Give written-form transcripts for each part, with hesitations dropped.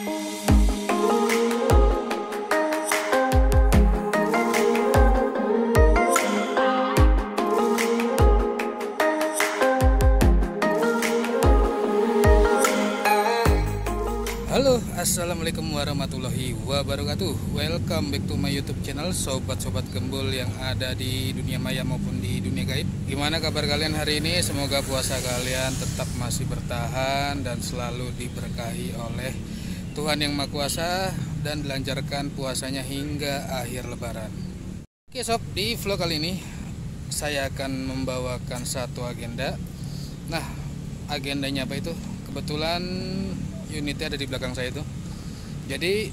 Halo, assalamualaikum warahmatullahi wabarakatuh. Welcome back to my YouTube channel, sobat-sobat gembul yang ada di dunia maya maupun di dunia gaib. Gimana kabar kalian hari ini? Semoga puasa kalian tetap masih bertahan dan selalu diberkahi oleh Tuhan Yang Maha Kuasa dan dilancarkan puasanya hingga akhir lebaran. Oke sob, di vlog kali ini saya akan membawakan satu agenda. Nah, agendanya apa itu? Kebetulan unitnya ada di belakang saya itu. Jadi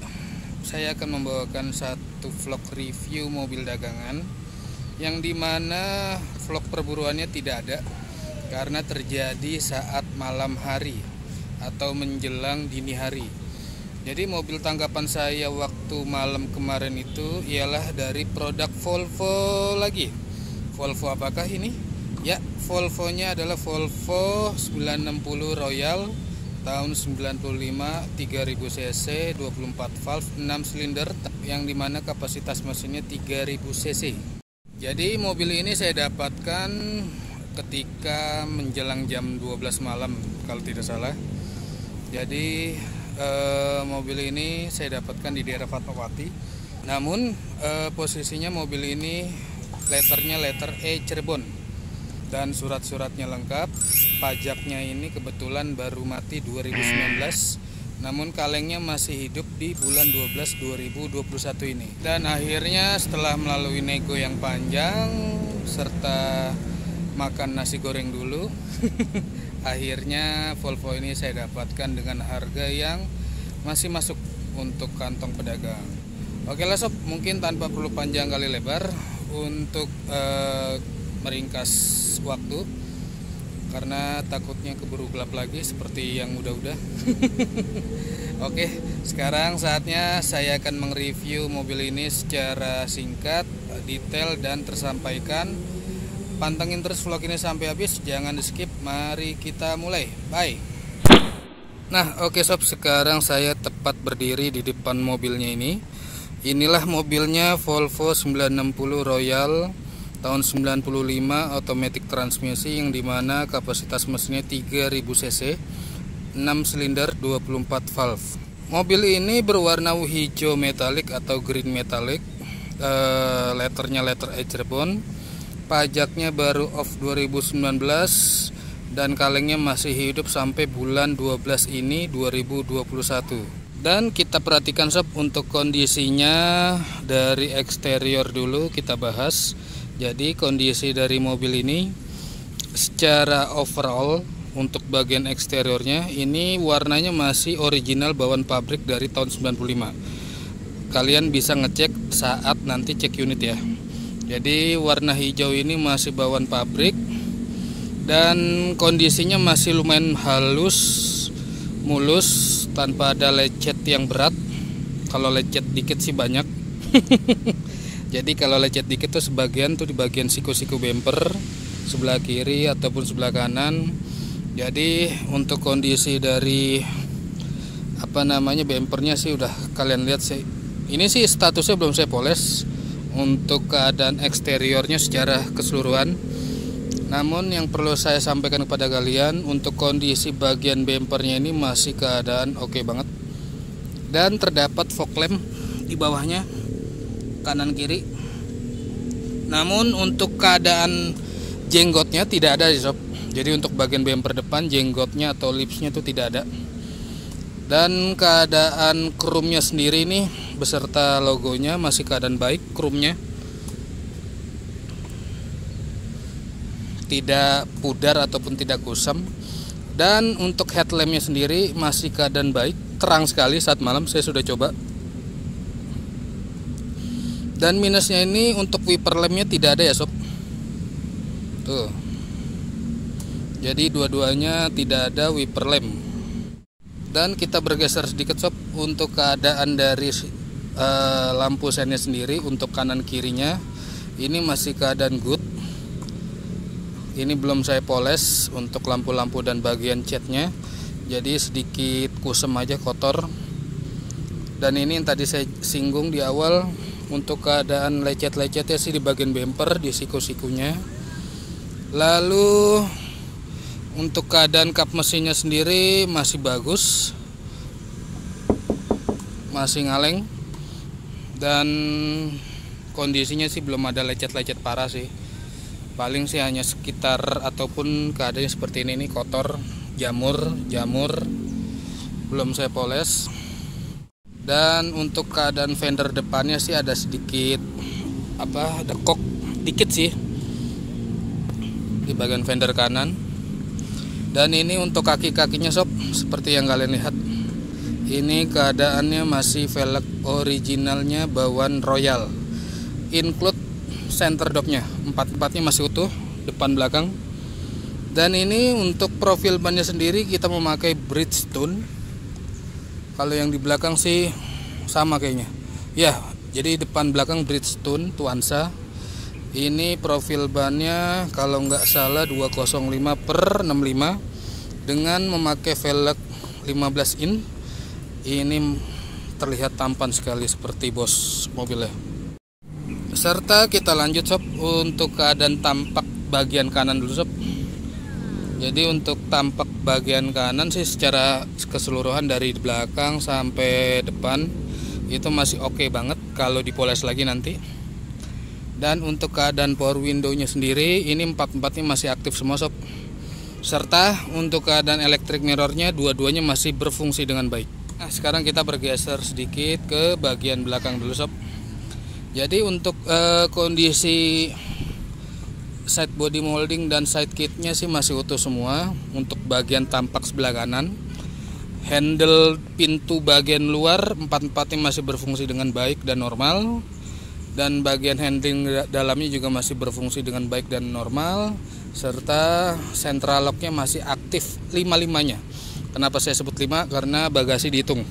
saya akan membawakan satu vlog review mobil dagangan yang dimana vlog perburuannya tidak ada karena terjadi saat malam hari atau menjelang dini hari. Jadi mobil tanggapan saya waktu malam kemarin itu ialah dari produk Volvo lagi. Volvo apakah ini? Ya, Volvonya adalah Volvo 960 Royal tahun 95, 3000 cc, 24 valve, 6 silinder yang dimana kapasitas mesinnya 3000 cc. Jadi mobil ini saya dapatkan ketika menjelang jam 12 malam kalau tidak salah. Jadi mobil ini saya dapatkan di daerah Fatmawati. Namun posisinya mobil ini letternya letter E Cirebon dan surat-suratnya lengkap. Pajaknya ini kebetulan baru mati 2019, namun kalengnya masih hidup di bulan 12 2021 ini. Dan akhirnya setelah melalui nego yang panjang serta makan nasi goreng dulu akhirnya Volvo ini saya dapatkan dengan harga yang masih masuk untuk kantong pedagang. Oke lah sob, mungkin tanpa perlu panjang kali lebar untuk meringkas waktu karena takutnya keburu gelap lagi seperti yang udah-udah. Oke, sekarang saatnya saya akan mereview mobil ini secara singkat, detail dan tersampaikan. Pantengin terus vlog ini sampai habis, jangan di skip. Mari kita mulai. Bye. Nah, oke sob, sekarang saya tepat berdiri di depan mobilnya ini. Inilah mobilnya Volvo 960 Royal tahun 95, automatic transmisi yang dimana kapasitas mesinnya 3000 cc, 6 silinder, 24 valve. Mobil ini berwarna hijau metalik atau green metalik, letternya letter E Cirebon. Pajaknya baru off 2019 dan kalengnya masih hidup sampai bulan 12 ini 2021. Dan kita perhatikan sob, untuk kondisinya dari eksterior dulu kita bahas. Jadi kondisi dari mobil ini secara overall untuk bagian eksteriornya ini warnanya masih original bawaan pabrik dari tahun 95. Kalian bisa ngecek saat nanti cek unit ya. Jadi warna hijau ini masih bawaan pabrik dan kondisinya masih lumayan halus, mulus, tanpa ada lecet yang berat. Kalau lecet dikit sih banyak. Jadi kalau lecet dikit tuh sebagian tuh di bagian siku-siku bumper sebelah kiri ataupun sebelah kanan. Jadi untuk kondisi dari bumpernya sih udah kalian lihat sih. Ini sih statusnya belum saya poles untuk keadaan eksteriornya secara keseluruhan. Namun yang perlu saya sampaikan kepada kalian, untuk kondisi bagian bumpernya ini masih keadaan oke banget. Dan terdapat fog lamp di bawahnya kanan kiri. Namun untuk keadaan jenggotnya tidak ada sob. Jadi untuk bagian bumper depan jenggotnya atau lipsnya itu tidak ada. Dan keadaan krumnya sendiri nih beserta logonya masih keadaan baik. Krumnya tidak pudar ataupun tidak kusam. Dan untuk headlampnya sendiri masih keadaan baik, terang sekali saat malam saya sudah coba. Dan minusnya ini untuk wiper lampnya tidak ada ya sob. Tuh. Jadi dua-duanya tidak ada wiper lamp. Dan kita bergeser sedikit sob untuk keadaan dari lampu sennya sendiri. Untuk kanan kirinya ini masih keadaan good. Ini belum saya poles untuk lampu-lampu dan bagian catnya. Jadi sedikit kusam aja, kotor. Dan ini yang tadi saya singgung di awal, untuk keadaan lecet-lecetnya sih di bagian bumper, di siku-sikunya. Lalu untuk keadaan kap mesinnya sendiri masih bagus, masih ngaleng, dan kondisinya sih belum ada lecet-lecet parah sih. Paling sih hanya sekitar ataupun keadaannya seperti ini nih, kotor, jamur belum saya poles. Dan untuk keadaan fender depannya sih ada sedikit dekok dikit sih di bagian fender kanan. Dan ini untuk kaki-kakinya sob, seperti yang kalian lihat, ini keadaannya masih velg originalnya bawaan Royal, include center dopnya, empat-empatnya masih utuh, depan belakang. Dan ini untuk profil bannya sendiri kita memakai Bridgestone. Kalau yang di belakang sih sama kayaknya ya, jadi depan belakang Bridgestone Tuansa. Ini profil bannya kalau nggak salah 205/65 dengan memakai velg 15 in. Ini terlihat tampan sekali seperti bos mobilnya. Serta kita lanjut sob untuk keadaan tampak bagian kanan dulu sob. Jadi untuk tampak bagian kanan sih secara keseluruhan dari belakang sampai depan itu masih oke banget kalau dipoles lagi nanti. Dan untuk keadaan power window-nya sendiri ini empat-empatnya masih aktif semua sob. Serta untuk keadaan electric mirror-nya dua-duanya masih berfungsi dengan baik. Nah, sekarang kita bergeser sedikit ke bagian belakang dulu sob. Jadi untuk kondisi side body molding dan side kitnya sih masih utuh semua. Untuk bagian tampak sebelah kanan, handle pintu bagian luar empat-empatnya masih berfungsi dengan baik dan normal. Dan bagian handling dalamnya juga masih berfungsi dengan baik dan normal. Serta central locknya masih aktif 5-5-nya. Kenapa saya sebut 5? Karena bagasi dihitung.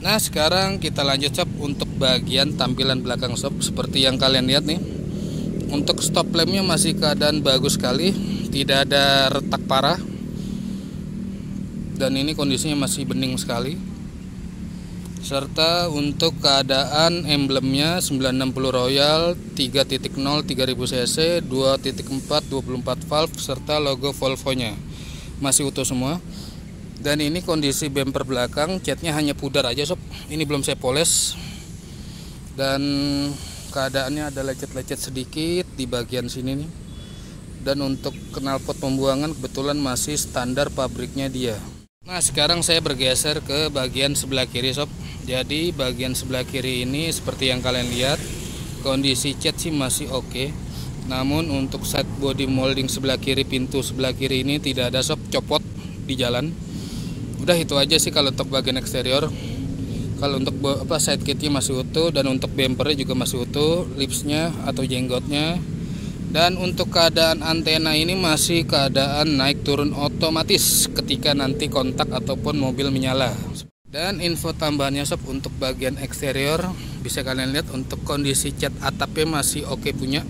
Nah sekarang kita lanjut sob untuk bagian tampilan belakang sob. Seperti yang kalian lihat nih, untuk stop lampnya masih keadaan bagus sekali, tidak ada retak parah. Dan ini kondisinya masih bening sekali. Serta untuk keadaan emblemnya 960 Royal 3.0 3000 cc 2.4 24 valve serta logo Volvo-nya masih utuh semua. Dan ini kondisi bumper belakang, catnya hanya pudar aja sob. Ini belum saya poles. Dan keadaannya ada lecet-lecet sedikit di bagian sini nih. Dan untuk knalpot pembuangan kebetulan masih standar pabriknya dia. Nah sekarang saya bergeser ke bagian sebelah kiri sob. Jadi bagian sebelah kiri ini seperti yang kalian lihat, kondisi cat sih masih oke. Namun untuk side body molding sebelah kiri, pintu sebelah kiri ini tidak ada sob, copot di jalan. Udah itu aja sih kalau untuk bagian eksterior. Kalau untuk side kitnya masih utuh, dan untuk bumpernya juga masih utuh, lipsnya atau jenggotnya. Dan untuk keadaan antena ini masih keadaan naik turun otomatis ketika nanti kontak ataupun mobil menyala. Dan info tambahannya sob untuk bagian eksterior bisa kalian lihat untuk kondisi cat atapnya masih oke punya.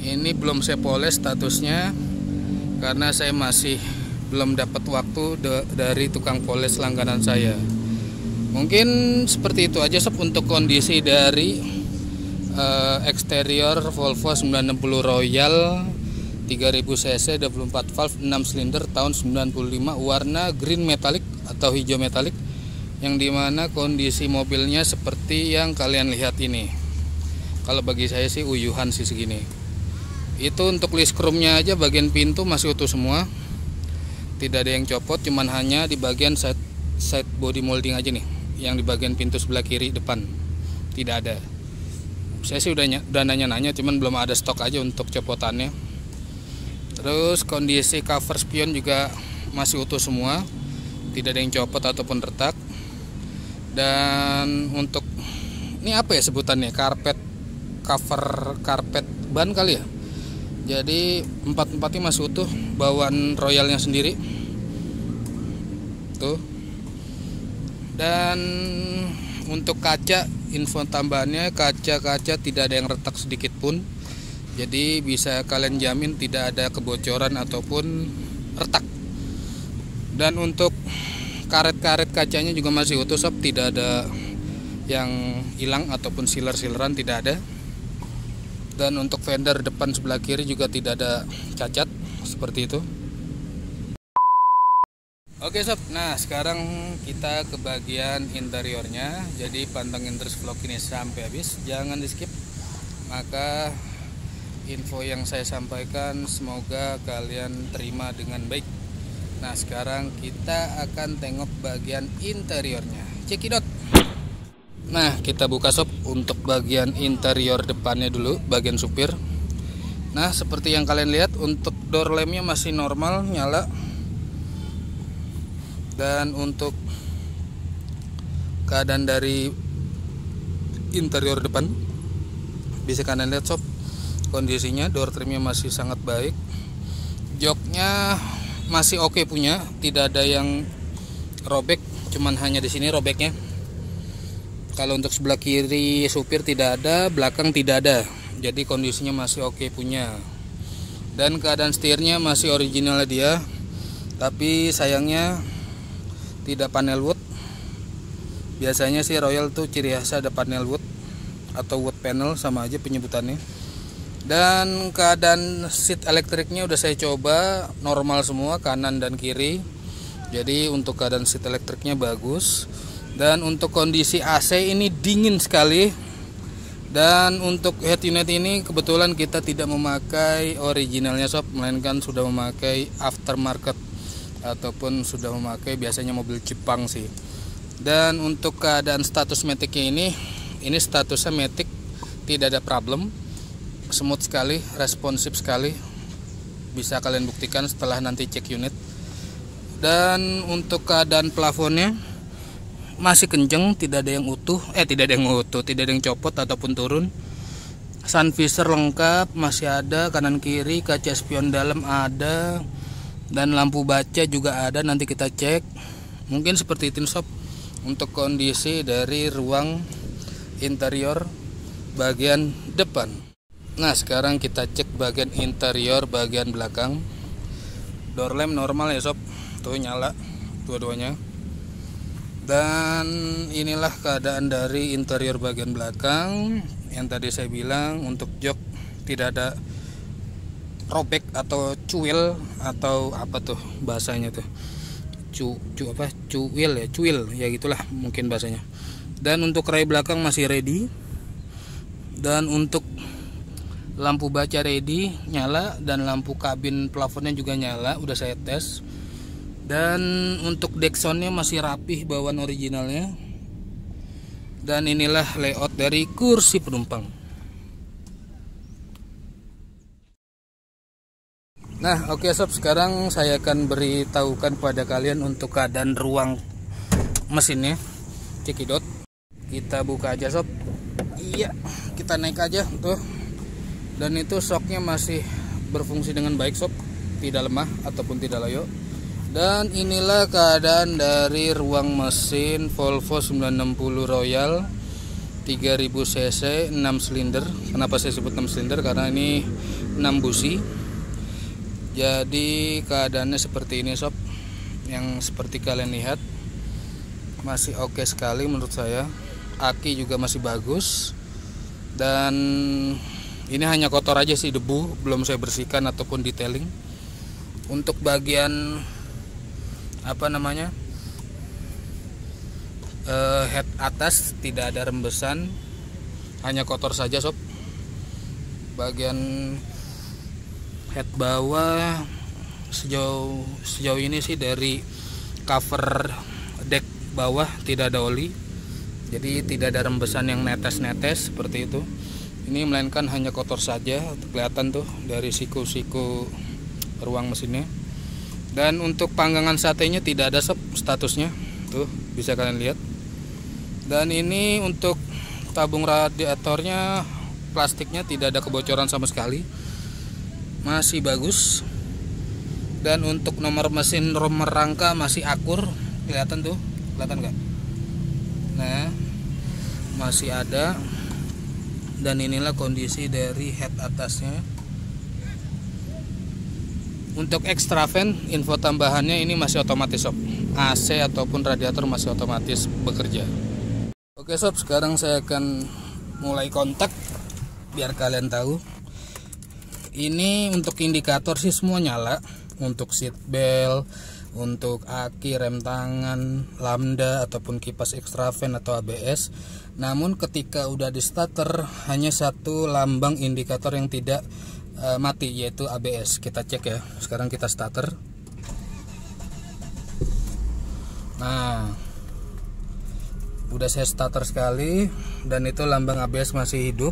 Ini belum saya poles statusnya karena saya masih belum dapat waktu dari tukang poles langganan saya. Mungkin seperti itu aja sob untuk kondisi dari eksterior Volvo 960 Royal 3000 cc 24 valve 6 silinder tahun 95 warna green metallic atau hijau metallic, yang dimana kondisi mobilnya seperti yang kalian lihat ini. Kalau bagi saya sih uyuhan sih segini. Itu untuk list chrome-nya aja, bagian pintu masih utuh semua, tidak ada yang copot, cuman hanya di bagian side body molding aja nih, yang di bagian pintu sebelah kiri depan tidak ada. Saya sih udah nanya-nanya, cuman belum ada stok aja untuk copotannya. Terus kondisi cover spion juga masih utuh semua, tidak ada yang copot ataupun retak. Dan untuk ini apa ya sebutannya, cover karpet ban kali ya. Jadi empat-empatnya masih utuh, bawaan Royalnya sendiri tuh. Dan untuk kaca, info tambahannya kaca-kaca tidak ada yang retak sedikit pun. Jadi bisa kalian jamin tidak ada kebocoran ataupun retak. Dan untuk karet-karet kacanya juga masih utuh sob, tidak ada yang hilang ataupun siler-sileran, tidak ada. Dan untuk fender depan sebelah kiri juga tidak ada cacat seperti itu. Oke sob, nah sekarang kita ke bagian interiornya. Jadi pantengin terus vlog ini sampai habis, jangan di skip. Maka info yang saya sampaikan semoga kalian terima dengan baik. Nah sekarang kita akan tengok bagian interiornya, cekidot. Nah kita buka sob untuk bagian interior depannya dulu, bagian supir. Nah seperti yang kalian lihat, untuk door lampnya masih normal nyala. Dan untuk keadaan dari interior depan bisa kalian lihat sob, kondisinya door trimnya masih sangat baik. Joknya masih oke punya, tidak ada yang robek, cuman hanya di sini robeknya. Kalau untuk sebelah kiri supir tidak ada, belakang tidak ada. Jadi kondisinya masih oke punya. Dan keadaan setirnya masih original dia. Tapi sayangnya tidak panel wood. Biasanya sih Royal tuh ciri khasnya ada panel wood atau wood panel, sama aja penyebutannya. Dan keadaan seat elektriknya udah saya coba normal semua, kanan dan kiri. Jadi untuk keadaan seat elektriknya bagus. Dan untuk kondisi AC ini dingin sekali. Dan untuk head unit ini kebetulan kita tidak memakai originalnya sob, melainkan sudah memakai aftermarket ataupun sudah memakai biasanya mobil Jepang sih. Dan untuk keadaan status maticnya ini statusnya matic, tidak ada problem, smooth sekali, responsif sekali, bisa kalian buktikan setelah nanti cek unit. Dan untuk keadaan plafonnya masih kenceng, tidak ada yang utuh, tidak ada yang copot ataupun turun. Sun visor lengkap, masih ada kanan kiri, kaca spion dalam ada, dan lampu baca juga ada, nanti kita cek. Mungkin seperti itu sob untuk kondisi dari ruang interior bagian depan. Nah sekarang kita cek bagian interior bagian belakang. Door lamp normal ya sob, tuh nyala dua-duanya. Dan inilah keadaan dari interior bagian belakang. Yang tadi saya bilang untuk jok tidak ada robek atau cuil atau apa tuh bahasanya tuh, cuil ya gitulah mungkin bahasanya. Dan untuk ray belakang masih ready. Dan untuk lampu baca ready nyala, dan lampu kabin plafonnya juga nyala, udah saya tes. Dan untuk Dexonnya masih rapih, bawaan originalnya. Dan inilah layout dari kursi penumpang. Nah oke sob, sekarang saya akan beritahukan pada kalian untuk keadaan ruang mesinnya, cekidot. Kita buka aja sob. Iya, kita naik aja tuh. Dan itu shocknya masih berfungsi dengan baik sob, tidak lemah ataupun tidak loyo. Dan inilah keadaan dari ruang mesin Volvo 960 Royal 3000 cc 6 silinder. Kenapa saya sebut 6 silinder? Karena ini 6 busi. Jadi keadaannya seperti ini sob, yang seperti kalian lihat masih oke sekali menurut saya. Aki juga masih bagus. Dan ini hanya kotor aja sih, debu, belum saya bersihkan ataupun detailing. Untuk bagian head atas tidak ada rembesan, hanya kotor saja sob. Bagian head bawah sejauh ini sih dari cover deck bawah tidak ada oli, jadi tidak ada rembesan yang netes-netes seperti itu. Ini melainkan hanya kotor saja, kelihatan tuh dari siku-siku ruang mesinnya. Dan untuk panggangan satenya tidak ada sob statusnya, tuh bisa kalian lihat. Dan ini untuk tabung radiatornya, plastiknya tidak ada kebocoran sama sekali, masih bagus. Dan untuk nomor mesin, nomor rangka masih akur, kelihatan tuh, kelihatan nggak? Nah masih ada. Dan inilah kondisi dari head atasnya. Untuk extra fan, info tambahannya ini masih otomatis sob. AC ataupun radiator masih otomatis bekerja. Oke sob, sekarang saya akan mulai kontak biar kalian tahu. Ini untuk indikator sih semua nyala, untuk seat belt, untuk aki, rem tangan, lambda ataupun kipas extra fan atau ABS. Namun ketika udah di starter hanya satu lambang indikator yang tidak mati, yaitu ABS. Kita cek ya. Sekarang kita starter. Nah, udah saya starter sekali dan itu lambang ABS masih hidup.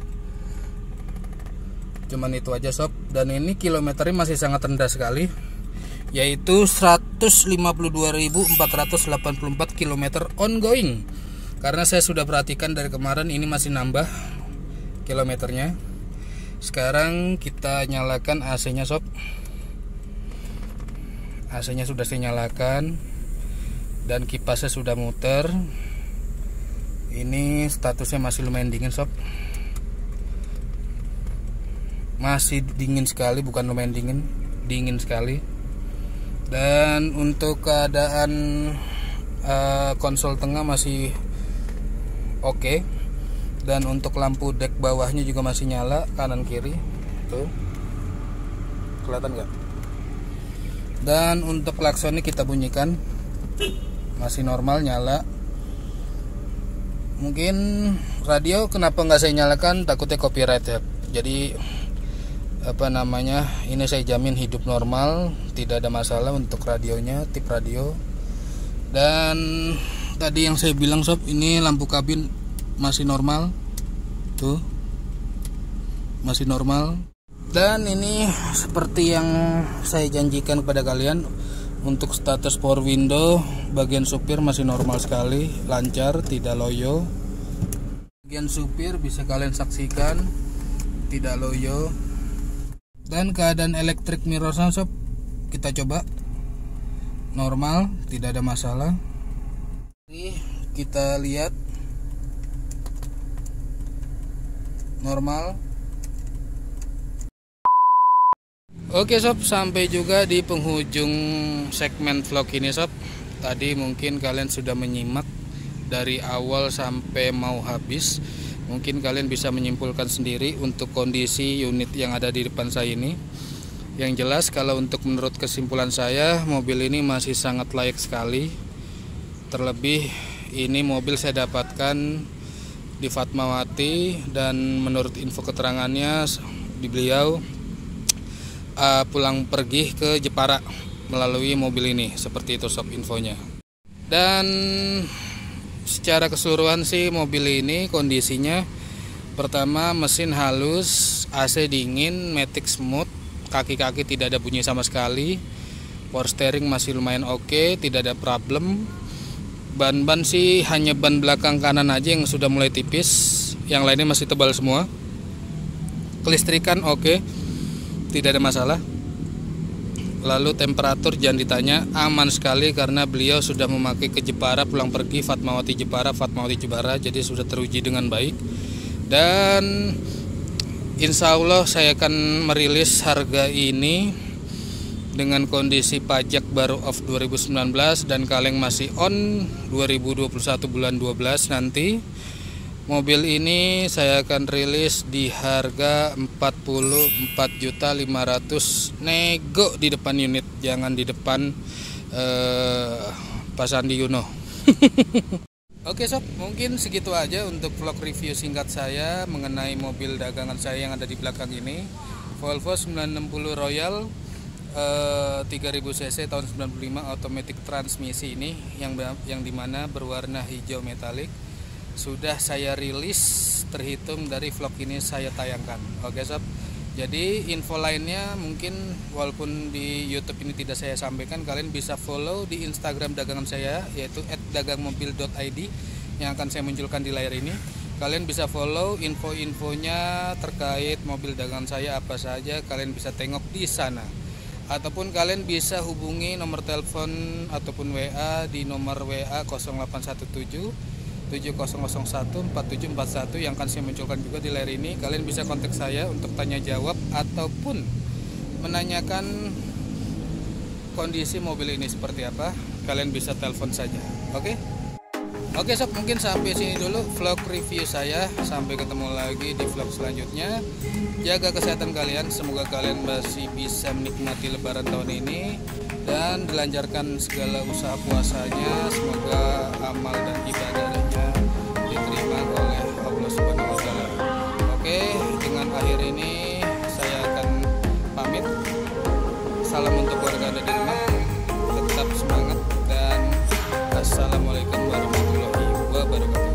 Cuman itu aja sob. Dan ini kilometernya masih sangat rendah sekali, yaitu 152.484 km ongoing. Karena saya sudah perhatikan dari kemarin ini masih nambah kilometernya. Sekarang kita nyalakan AC-nya sob. AC-nya sudah saya nyalakan dan kipasnya sudah muter. Ini statusnya masih lumayan dingin sob. Masih dingin sekali, bukan lumayan dingin, dingin sekali. Dan untuk keadaan konsol tengah masih oke. Dan untuk lampu dek bawahnya juga masih nyala, kanan kiri tuh, kelihatan nggak? Dan untuk klaksonnya kita bunyikan, masih normal nyala. Mungkin radio kenapa nggak saya nyalakan, takutnya copyright ya. Jadi ini saya jamin hidup normal, tidak ada masalah untuk radionya, tip radio. Dan tadi yang saya bilang sob, ini lampu kabin masih normal tuh, masih normal. Dan ini seperti yang saya janjikan kepada kalian, untuk status power window bagian supir masih normal sekali, lancar, tidak loyo. Bagian supir bisa kalian saksikan tidak loyo. Dan keadaan elektrik mirror sob, kita coba normal, tidak ada masalah. Ini kita lihat normal. Oke sob, sampai juga di penghujung segmen vlog ini sob. Tadi mungkin kalian sudah menyimak dari awal sampai mau habis. Mungkin kalian bisa menyimpulkan sendiri untuk kondisi unit yang ada di depan saya ini. Yang jelas kalau untuk menurut kesimpulan saya, mobil ini masih sangat layak sekali. Terlebih ini mobil saya dapatkan di Fatmawati, dan menurut info keterangannya di beliau pulang pergi ke Jepara melalui mobil ini. Seperti itu sob infonya. Dan secara keseluruhan sih mobil ini kondisinya, pertama mesin halus, AC dingin, matic smooth, kaki-kaki tidak ada bunyi sama sekali, power steering masih lumayan oke, tidak ada problem. Ban-ban sih hanya ban belakang kanan aja yang sudah mulai tipis, yang lainnya masih tebal semua. Kelistrikan oke, tidak ada masalah. Lalu temperatur jangan ditanya, aman sekali karena beliau sudah memakai ke Jepara pulang pergi, Fatmawati Jepara, Fatmawati Jepara, jadi sudah teruji dengan baik. Dan insya Allah saya akan merilis harga ini dengan kondisi pajak baru off 2019 dan kaleng masih on 2021 bulan 12 nanti. Mobil ini saya akan rilis di harga 44.500.000 nego di depan unit, jangan di depan Pak Sandi Uno. Oke sob, mungkin segitu aja untuk vlog review singkat saya mengenai mobil dagangan saya yang ada di belakang ini, Volvo 960 Royal 3000 cc tahun 95 automatic transmisi ini, yang dimana berwarna hijau metalik. Sudah saya rilis terhitung dari vlog ini saya tayangkan. Oke sob, jadi info lainnya mungkin walaupun di YouTube ini tidak saya sampaikan, kalian bisa follow di Instagram dagangan saya, yaitu @dagangmobil.id, yang akan saya munculkan di layar ini. Kalian bisa follow info-infonya terkait mobil dagangan saya apa saja, kalian bisa tengok di sana. Ataupun kalian bisa hubungi nomor telepon ataupun WA di nomor WA 0817 70014741 yang akan saya munculkan juga di layar ini. Kalian bisa kontak saya untuk tanya jawab ataupun menanyakan kondisi mobil ini seperti apa. kalian bisa telepon saja. Oke? Oke sob, mungkin sampai sini dulu vlog review saya. Sampai ketemu lagi di vlog selanjutnya. Jaga kesehatan kalian, semoga kalian masih bisa menikmati lebaran tahun ini dan dilancarkan segala usaha puasanya. Semoga amal dan ibadahnya diterima oleh Allah Subhanahu wa taala. Oke, dengan akhir ini saya akan pamit. Salam untuk keluarga Anda di rumah. Tetap semangat dan assalamualaikum warahmatullahi wabarakatuh.